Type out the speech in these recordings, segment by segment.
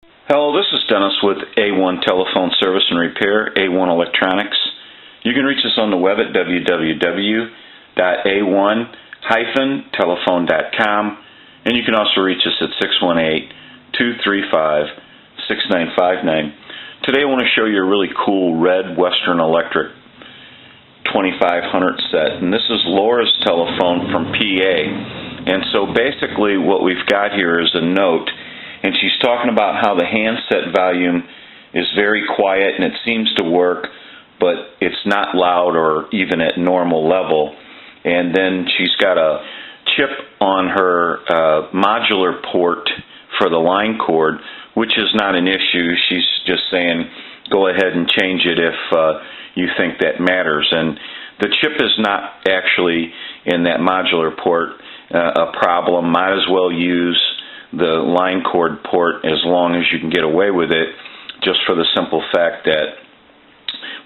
Hello, this is Dennis with A1 Telephone Service and Repair, A1 Electronics. You can reach us on the web at www.a1-telephone.com, and you can also reach us at 618-235-6959. Today I want to show you a really cool red Western Electric 2500 set, and this is Laura's telephone from PA. And so basically what we've got here is a note, and she's talking about how the handset volume is very quiet and it seems to work, but it's not loud or even at normal level. And then she's got a chip on her modular port for the line cord, which is not an issue. She's just saying go ahead and change it if you think that matters. And the chip is not actually in that modular port a problem. Might as well use the line cord port as long as you can get away with it, just for the simple fact that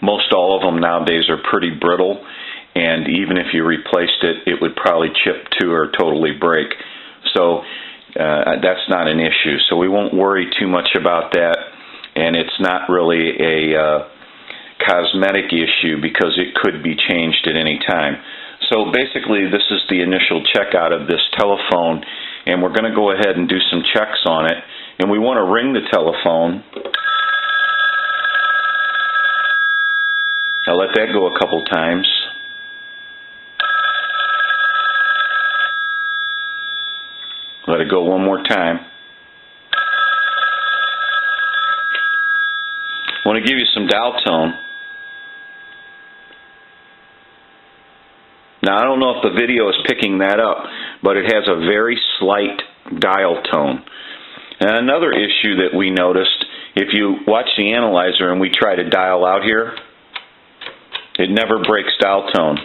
most all of them nowadays are pretty brittle, and even if you replaced it, it would probably chip too or totally break. So that's not an issue. So we won't worry too much about that, and it's not really a cosmetic issue because it could be changed at any time. So basically this is the initial checkout of this telephone, and we're going to go ahead and do some checks on it. And we want to ring the telephone. I'll let that go a couple times. Let it go one more time. I want to give you some dial tone. Now I don't know if the video is picking that up, but it has a very slight dial tone. And another issue that we noticed, if you watch the analyzer and we try to dial out here, it never breaks dial tone.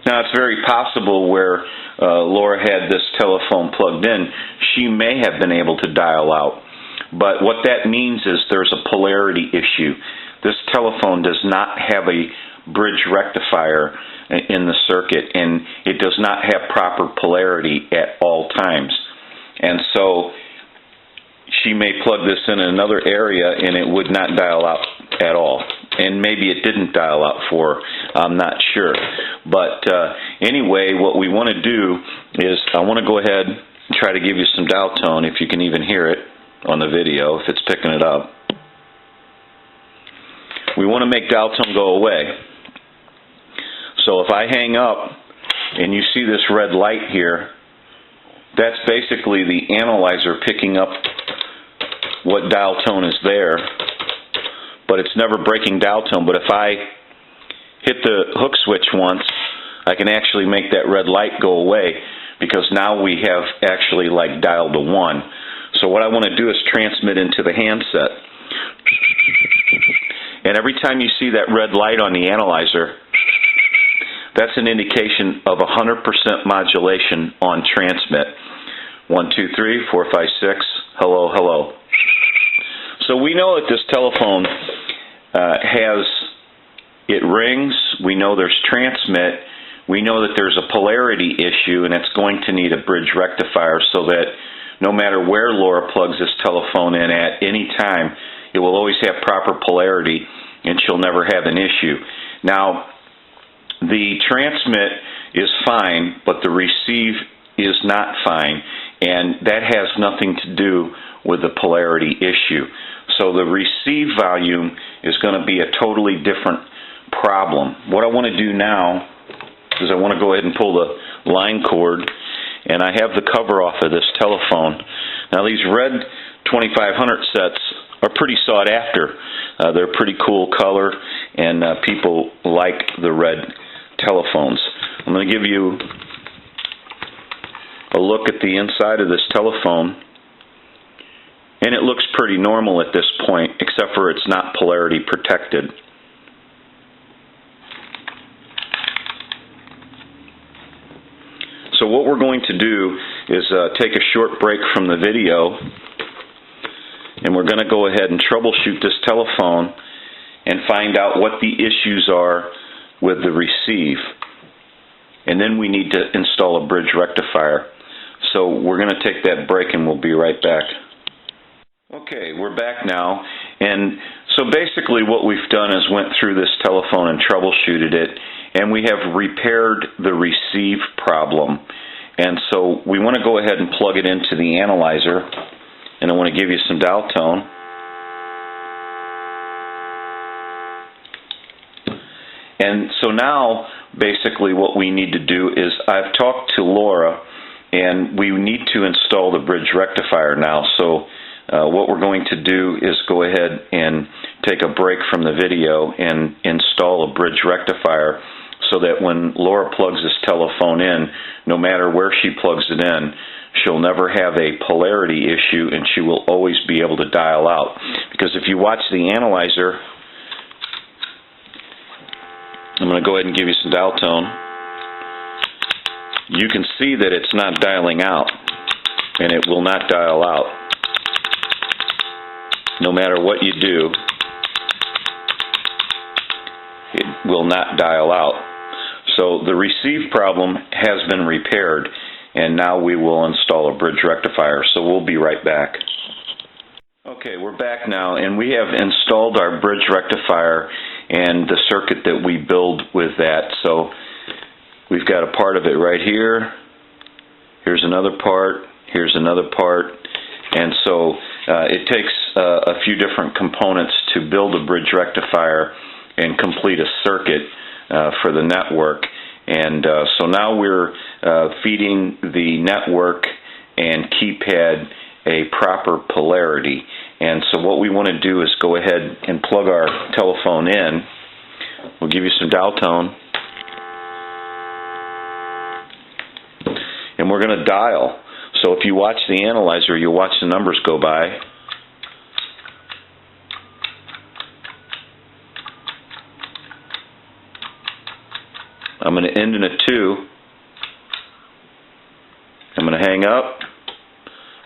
Now it's very possible where Laura had this telephone plugged in, she may have been able to dial out. But what that means is there's a polarity issue. This telephone does not have a bridge rectifier in the circuit, and it does not have proper polarity at all times. And so she may plug this in another area and it would not dial out at all. And maybe it didn't dial out for her. I'm not sure. But anyway, what we want to do is I want to go ahead and try to give you some dial tone, if you can even hear it on the video, if it's picking it up. We want to make dial tone go away. So if I hang up and you see this red light here, that's basically the analyzer picking up what dial tone is there, but it's never breaking dial tone. But if I hit the hook switch once, I can actually make that red light go away, because now we have actually like dialed to 1. So what I want to do is transmit into the handset. And every time you see that red light on the analyzer, that's an indication of 100% modulation on transmit. 1, 2, 3, 4, 5, 6, hello, hello. So we know that this telephone it rings, we know there's transmit, we know that there's a polarity issue, and it's going to need a bridge rectifier so that no matter where Laura plugs this telephone in at any time, it will always have proper polarity and she'll never have an issue. Now, the transmit is fine, but the receive is not fine, and that has nothing to do with the polarity issue. So the receive volume is going to be a totally different problem. What I want to do now is I want to go ahead and pull the line cord, and I have the cover off of this telephone. Now these red 2500 sets are pretty sought after. They're a pretty cool color, and people like the red telephones. I'm going to give you a look at the inside of this telephone, and it looks pretty normal at this point, except for it's not polarity protected. So what we're going to do is take a short break from the video, and we're going to go ahead and troubleshoot this telephone and find out what the issues are with the receive. and then we need to install a bridge rectifier. So we're going to take that break and we'll be right back. Okay, we're back now, and so basically what we've done is went through this telephone and troubleshooted it, and we have repaired the receive problem. And so we want to go ahead and plug it into the analyzer, and I want to give you some dial tone. And so now basically what we need to do is, I've talked to Laura, and we need to install the bridge rectifier now. So what we're going to do is go ahead and take a break from the video and install a bridge rectifier, so that when Laura plugs this telephone in, no matter where she plugs it in, she'll never have a polarity issue, and she will always be able to dial out. Because if you watch the analyzer, I'm going to go ahead and give you some dial tone. You can see that it's not dialing out, and it will not dial out. No matter what you do, it will not dial out. So the receive problem has been repaired, and now we will install a bridge rectifier. So we'll be right back. Okay, we're back now, and we have installed our bridge rectifier and the circuit that we build with that. So we've got a part of it right here. Here's another part. Here's another part. And so it takes a few different components to build a bridge rectifier and complete a circuit for the network. And so now we're feeding the network and keypad a proper polarity. And so what we want to do is go ahead and plug our telephone in. We'll give you some dial tone. And we're going to dial. So if you watch the analyzer, you'll watch the numbers go by. I'm going to end in a 2. I'm going to hang up.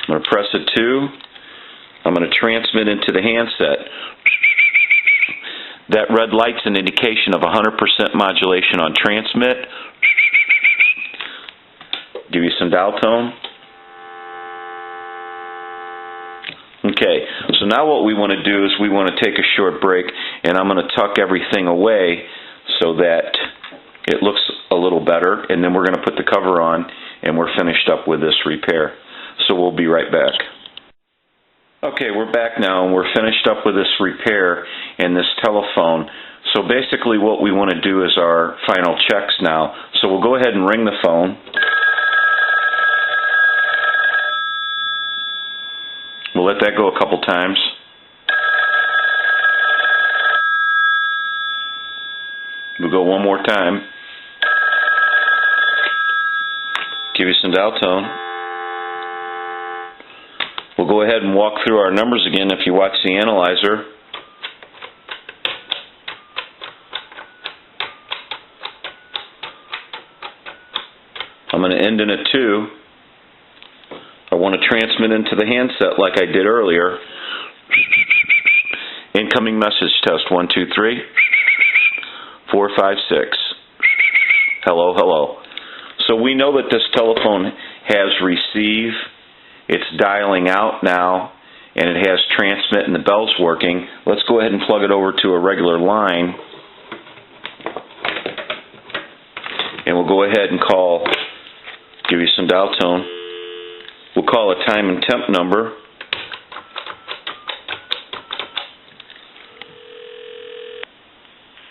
I'm going to press a 2. I'm going to transmit into the handset. That red light's an indication of 100% modulation on transmit. Give you some dial tone. Okay, so now what we want to do is we want to take a short break, and I'm going to tuck everything away so that it looks a little better, and then we're going to put the cover on, and we're finished up with this repair. So we'll be right back. Okay, we're back now, and we're finished up with this repair and this telephone. So basically what we want to do is our final checks now. So we'll go ahead and ring the phone. We'll let that go a couple times. We'll go one more time. Give you some dial tone. We'll go ahead and walk through our numbers again if you watch the analyzer. I'm going to end in a 2. I want to transmit into the handset like I did earlier. Incoming message test 1, 2, 3, 4, 5, 6. Hello, hello. So we know that this telephone has receive. It's dialing out now, and it has transmit, and the bell's working. Let's go ahead and plug it over to a regular line, and we'll go ahead and call, give you some dial tone. We'll call a time and temp number.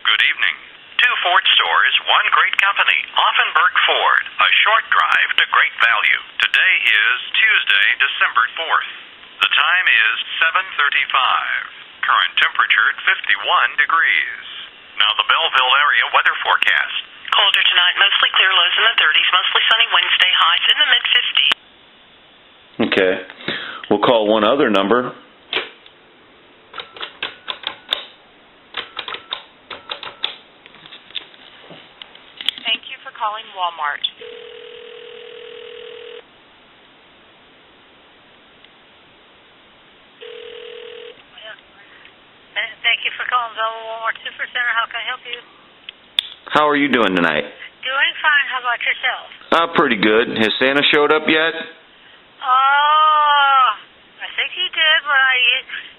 Good evening. 2 Ford stores, one great company, Offenburg Ford, a short drive to great value. Today is Tuesday, December 4th. The time is 7:35. Current temperature at 51 degrees. Now the Belleville area weather forecast. Colder tonight, mostly clear, lows in the 30s, mostly sunny Wednesday, highs in the mid-50s. Okay. We'll call one other number. Thank you for calling Walmart. Thank you for calling Belleville Walmart Supercenter. How can I help you? How are you doing tonight? Doing fine. How about yourself? Pretty good. Has Santa showed up yet? Oh, I think he did, but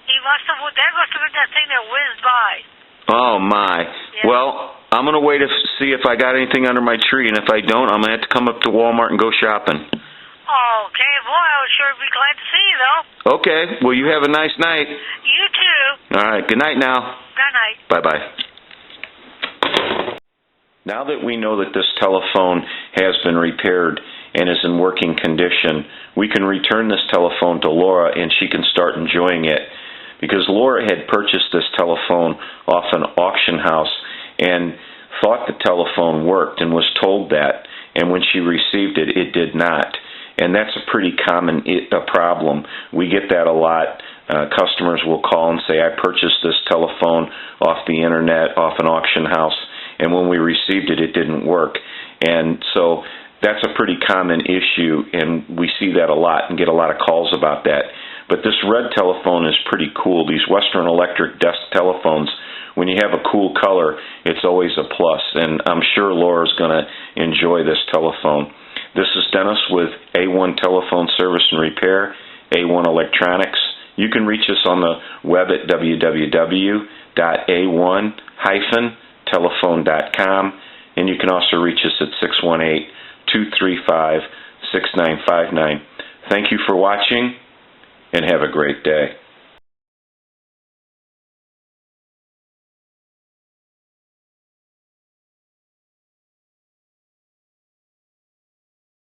he must have. That must have been that thing that whizzed by. Oh, my. Yeah. Well, I'm going to wait to see if I got anything under my tree, and if I don't, I'm going to have to come up to Walmart and go shopping. Okay, boy, I would sure be glad to see you, though. Okay. Well, you have a nice night. You too. All right. Good night now. Good night. Bye-bye. Now that we know that this telephone has been repaired and is in working condition, we can return this telephone to Laura and she can start enjoying it. Because Laura had purchased this telephone off an auction house and thought the telephone worked and was told that, and when she received it, it did not. And that's a pretty common problem. We get that a lot. Customers will call and say, I purchased this telephone off the internet, off an auction house, and when we received it, it didn't work. And so that's a pretty common issue, and we see that a lot and get a lot of calls about that. But this red telephone is pretty cool. These Western Electric desk telephones, when you have a cool color, it's always a plus, and I'm sure Laura's going to enjoy this telephone. This is Dennis with A1 Telephone Service and Repair, A1 Electronics. You can reach us on the web at www.a1-telephone.com, and you can also reach us at 618-235-6959. Thank you for watching, and have a great day.